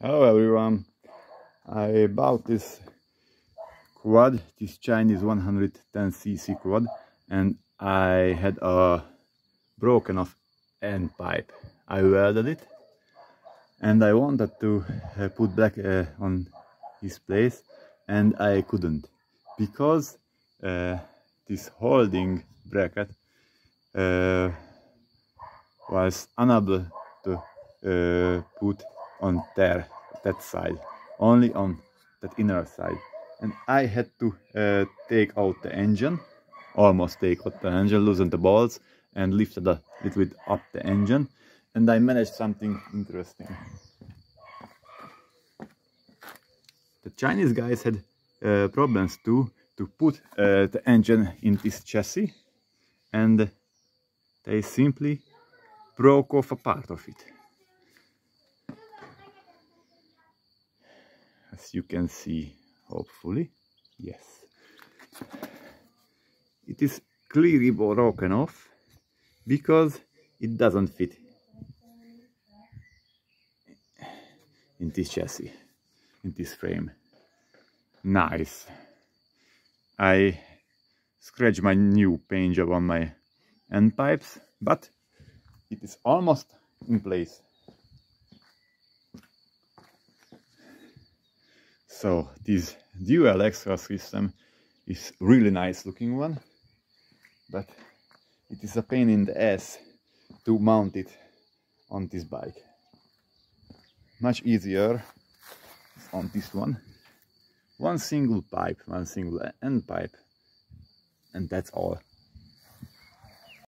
Hello everyone, I bought this quad, this Chinese 110cc quad, and I had a broken off end pipe. I welded it and I wanted to put back on his place, and I couldn't because this holding bracket was unable to put on that side, only on that inner side, and I had to take out the engine, almost take out the engine, loosen the bolts and lift a little bit up the engine, and I managed something interesting. The Chinese guys had problems too to put the engine in this chassis, and they simply broke off a part of it. As you can see, hopefully, yes, it is clearly broken off because it doesn't fit in this chassis, in this frame. Nice. I scratched my new paint job on my end pipes, but it is almost in place. So this dual exhaust system is really nice looking one, but it is a pain in the ass to mount it on this bike. Much easier on this one. One single pipe, one single end pipe, and that's all.